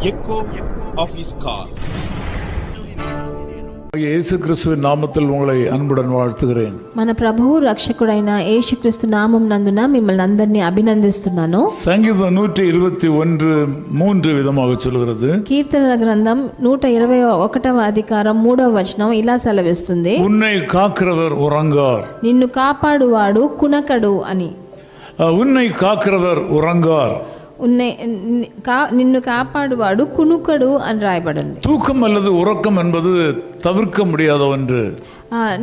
echo of his call. இயேசு கிறிஸ்துவின் நாமத்தில் உங்களை அன்புடன் வாழ்த்துகிறேன். మన ప్రభువు రక్షకుడైన యేసుక్రీస్తు నామం నందున మిమ్మల్ని అందరినీ అభినందిస్తున్నాను. சங்கீதம் 121:3 విధமாக சொல்கிறது. కీర్తనల గ్రంథం 121వ అధికారం 3వ వచనం ఇలా సెలవిస్తుంది, உன்னை காக்கிறவர் உறங்கார். నిన్ను కాపాడువాడు కునకడు అని. உன்னை காக்கிறவர் உறங்கார். నిన్ను కాపాడువాడు కునుకడు అని రాయబడింది. தூக்கம் அல்லது உறக்கம் என்பது தவிர்க்க முடியாத ஒன்று.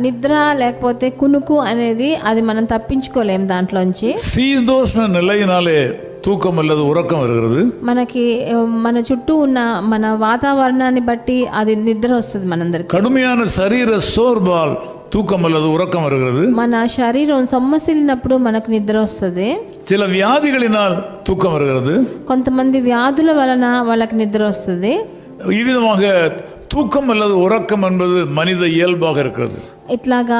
నిద్ర లేకపోతే కునుకు అనేది అది మనం తప్పించుకోలేం దాంట్లోంచి. சீதோஷ்ண நிலையினாலே தூக்கம் அல்லது உறக்கம் வருகிறது. మనకి మన చుట్టూ ఉన్న మన వాతావరణాన్ని బట్టి అది నిద్ర వస్తుంది మనందరికి. கடுமையான சரீர சோர்வால் தூக்கம் அல்லது உறக்கம் வருகிறது. మన శరీరం సొమ్మసిల్లినప్పుడు మనకు నిద్ర వస్తుంది. சில வியாதிகளினால் தூக்கம் வருகிறது. కొంతమంది వ్యాధుల వలన వాళ్ళకి నిద్ర వస్తుంది. இவ்விதமாக தூக்கம் அல்லது உறக்கம் என்பது மனித இயல்பாக இருக்கிறது. ఇట్లాగా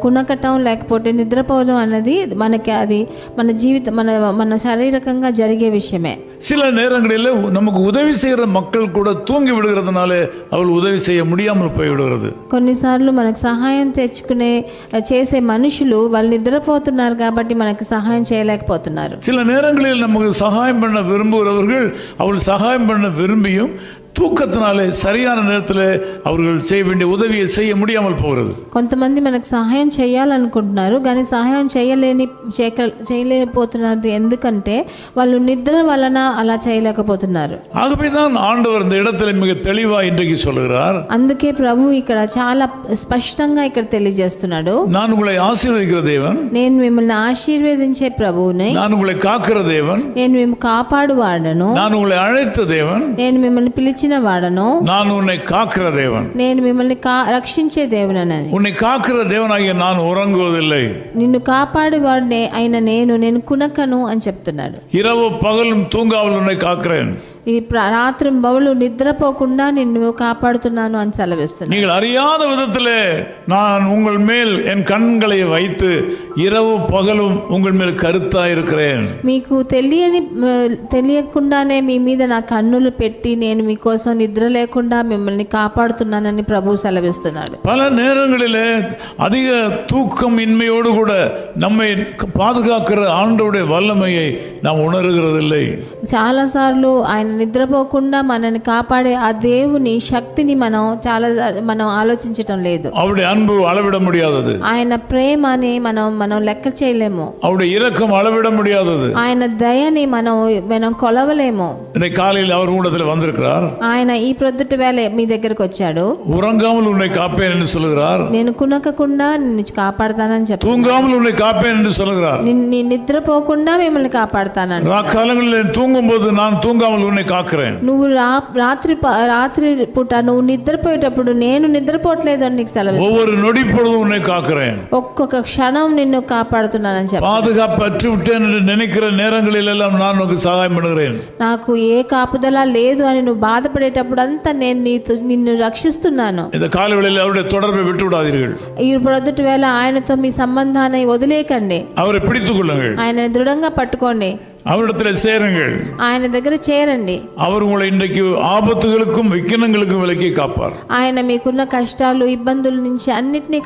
కునకటం లేకపోతే నిద్రపోవడం అన్నది మనకి అది మన జీవితం మన శారీరకంగా జరిగే విషయమే. சில நேரங்களில் நமக்கு உதவி செய்கிற மக்கள் கூட தூங்கி விடுகிறதுனால அவள் உதவி செய்ய முடியாமல் போய்விடுகிறது. కొన్నిసార్లు మనకు సహాయం చేసే మనుషులు వాళ్ళు నిద్రపోతున్నారు కాబట్టి మనకి సహాయం చేయలేకపోతున్నారు. சில நேரங்களில் நமக்கு சகாயம் பண்ண விரும்புகிறவர்கள் அவள் சகாயம் பண்ண விரும்பியும் தூக்கத்தினாலே சரியான நேரத்தில் அவர்கள் செய்ய வேண்டிய உதவியை செய்ய முடியாமல் போகிறது. కొంతమంది మనకు సహాయం చేయాలనుకుంటున్నారు కానీ సహాయం చేయలేకపోతున్నారు. ఎందుకంటే వాళ్ళు నిద్ర వలన అలా చేయలేకపోతున్నారు. ஆகவேதான் ஆண்டவர் இந்த இடத்துல மிக தெளிவாக இன்றைக்கு சொல்கிறார். అందుకే ప్రభు ఇక్కడ చాలా స్పష్టంగా ఇక్కడ తెలియజేస్తున్నాడు, நான் உங்களை ஆசீர்வதிக்கிற தேவன், నేను మిమ్మల్ని ఆశీర్వదించే ప్రభువుని, நான் உங்களை కాக்கிற தேவன், నేను మిమ్మల్ని కాపాడు వాడను, நான் உங்களை அழைத்த தேவன், నేను మిమ్మల్ని పిలిచిన వాడను, நான் உன்னை காக்கிற தேவன், నేను మిమ్మల్ని రక్షించే దేవుడనని. உன்னை காக்கிற தேவனாகிய நான் உறங்குவதில்லை, నిన్ను కాపాడువాడే అయిన నేను కునకను అని చెప్తున్నాడు. இரவு பகலும் தூங்காமல் உன்னை காக்கிறேன். ఈ రాత్రి బవులు నిద్రపోకుండా నిన్ను కాపాడుతున్నాను అని సెలవిస్తున్నాను. நீங்கள் அறியாத விதத்திலே நான் உங்கள் மேல் என் கண்களை வைத்து இரவு பகலும் உங்கள் மேல் கருத்தாய் இருக்கிறேன். మీకు తెలియకుండానే మీ మీద నా కన్నులు పెట్టి నేను మీకోసం నిద్ర లేకుండా మిమ్మల్ని కాపాడుతున్నానని ప్రభు సెలవిస్తున్నాడు. பல நேரங்களிலே அதிக தூக்கம் இன்மையோடு கூட நம்மை பாதுகாக்கிற ஆண்டவருடைய வல்லமையை நாம் உணர்கிறதில்லை. చాలాసార్లు ఆయన నిద్రపోకుండా మనల్ని కాపాడే ఆ దేవుని శక్తిని మనం ఆలోచించటం లేదు. அவருடைய அன்பு அளவிட முடியாதது. ఆయన ప్రేమని మనం లెక్క చేయలేము. அவருடைய இரக்கம் அளவிட முடியாதது. ఆయన దయని మనం కొలవలేము. இன்னைக்கு காலையில் அவர் கூடத்தில் வந்திருக்கிறார். ఆయన ఈ ప్రొద్దుట వేళ మీ దగ్గరకు వచ్చాడు. உறங்காமல் உன்னை காப்பேன் என்று சொல்கிறார். నేను కునకకుండా నిన్ను కాపాడతానని చెప్పాడు. தூங்காமல் உன்னை காப்பேன் என்று சொல்கிறார். నిద్రపోకుండా మిమ్మల్ని కాపాడతానని. ராக்காலங்களில் தூங்கும்போது நான் தூங்காமல் உன்னை காக்கிறேன். నువ్వు రాత్రి పూట నువ్వు నిద్రపోయేటప్పుడు నేను నిద్రపోవట్లేదు అని నీకు సెలవు. ஒவ்வொரு நொடி பொழுதும் உன்னை காக்கிறேன். ఒక్కొక్క క్షణం నిన్ను కాపాడుతున్నానని చెప్పాడు. பாதுகாப்பு அற்று விட்டேன் என்று நினைக்கிற நேரங்களில் எல்லாம் நான் உனக்கு சகாயம் பண்ணுகிறேன். నాకు ఏ కాపుదల లేదు అని నువ్వు బాధపడేటప్పుడు అంతా నేను నిన్ను రక్షిస్తున్నాను. இந்த காலவெளியில் அவருடைய தொடர்பை விட்டு விடாதீர்கள். ఈ ప్రొద్దుటి వేళ ఆయనతో మీ సంబంధాన్ని వదిలేకండి. அவரை பிடித்துக் கொள்ளுங்கள். ఆయన దృఢంగా పట్టుకోండి. அவரிடத்தில் சேருங்கள். ఆయన దగ్గర చేరండి. அவர் உங்களை இன்றைக்கு ஆபத்துகளுக்கும் விக்கினங்களுக்கும் விலக்கி காப்பார். ఆయన మీకున్న కష్టాలు ఇబ్బందుల నుంచి అన్నిటినీ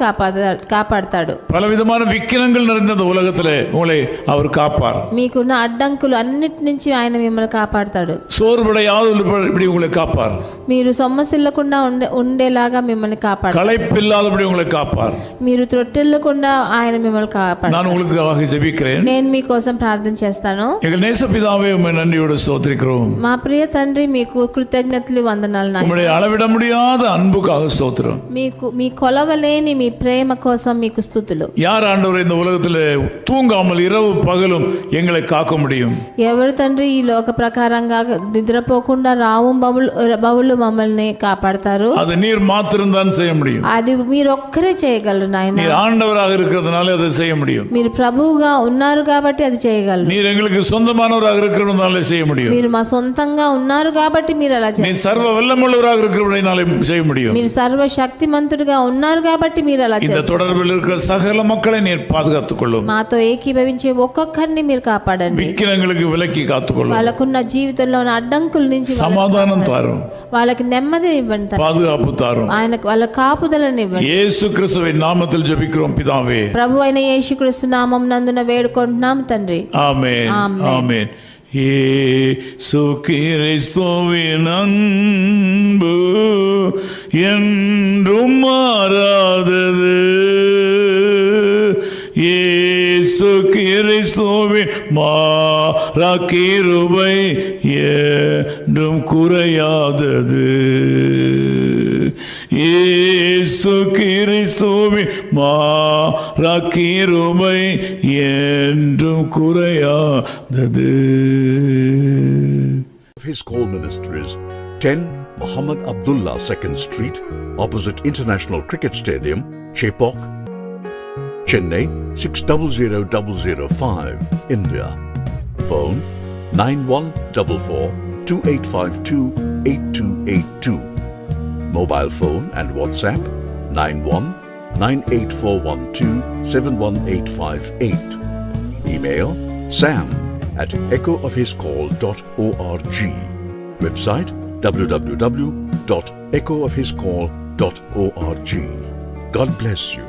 కాపాడతాడు. பலவிதமான விக்கினங்கள் நிறைந்த இந்த உலகத்திலே உங்களை அவர் காப்பார். మీకున్న అడ్డంకులు అన్నిటి నుంచి ఆయన మిమ్మల్ని కాపాడతాడు. சோர்வடையாதபடி உங்களை காப்பார். మీరు సొమ్మసిల్లకుండా ఉండేలాగా మిమ్మల్ని కాపాడతాడు. களைப்பில்லாதபடி உங்களை காப்பார். మీరు త్రొట్టిల్లకుండా ఆయన మిమ్మల్ని కాపాడతాడు. நான் உங்களுக்கு ஜெபிக்கிறேன். నేను మీకోసం ప్రార్థన చేస్తాను. எங்கள் நேசபிதாவே உம்மை நன்றியோடு ஸ்தோத்திரிக்கிறோம். మా ప్రియ తండ్రి మీకు కృతజ్ఞతలు వందనాలు నాయనా. உம்முடைய அளவிட முடியாத அன்புக்காக ஸ்தோத்திரம். మీ కొలవలేని మీ ప్రేమ కోసం మీకు స్తుతులు. யார் ஆண்டவரே இந்த உலகத்தில் தூங்காமல் இரவு பகலும் எங்களை காக்க முடியும்? ఎవరు తండ్రి ఈ లోక ప్రకారంగా నిద్రపోకుండా రావు బవులు మమ్మల్ని కాపాడతారు? அது நீர் மாத்திரம் தான் செய்ய முடியும். అది మీరు ఒక్కరే చేయగలరు నాయనా. நீர் ஆண்டவராக இருக்கிறதுனால அதை செய்ய முடியும். మీరు ప్రభువుగా ఉన్నారు కాబట్టి అది చేయగలరు. நீர் எங்களுக்கு சொந்தமானவராக இருக்கிறவனாலே செய்ய முடியும். మీరు మా సొంతంగా ఉన్నారు కాబట్టి మీరు అలా நீ சர்வ வல்லமுள்ளவராக இருக்கிறவனாலே செய்ய முடியும். మీరు సర్వ శక్తిమంతుడిగా ఉన్నారు కాబట్టి మీరు అలా இந்த தொடர்பில் இருக்கிற சகல மக்களை நீர் பாதுகாத்துக் கொள்ளும். మాతో ఏకీభవించే ఒక్కొక్కరిని మీరు కాపాడండి. విఘ్నங்களுக்கு విలకి కాத்துకొள்ளும். వాళ్ళకున్న జీవితంలో ఉన్న అడ్డంకుల నుంచి సమాధానం తారు. వాళ్ళకి నెమ్మదిని ఇవ్వండి. பாதுகாப்பு தாரும். ఆయనకు వాళ్ళ కాపుదలను ఇవ్వండి. యేసు క్రీస్తువిன் నామத்தில் జెபிக்கிறோம் పితావే. ప్రభువైన యేసుక్రీస్తు నామం నందున వేడుకుంటున్నాం తండ్రి. ఆమేన్. ఆమేన్. యేసు క్రీస్తువిన్ அன்பு என்றும் மாறாதது. యేసు கிறிஸ்துவின் மாறா கிருபை என்றும் குறையாதது. యేసు கிறிஸ்துவின் மாறா கிருபை என்றும் குறையாதது. His Call Ministries, 10 Muhammad Abdullah 2nd Street, opposite International Cricket Stadium, Chepauk, Chennai 600005, India. Phone 914428528282. Mobile phone and WhatsApp 919841271858. Email sam@echoofhiscall.org. Website www.echoofhiscall.org. God bless you.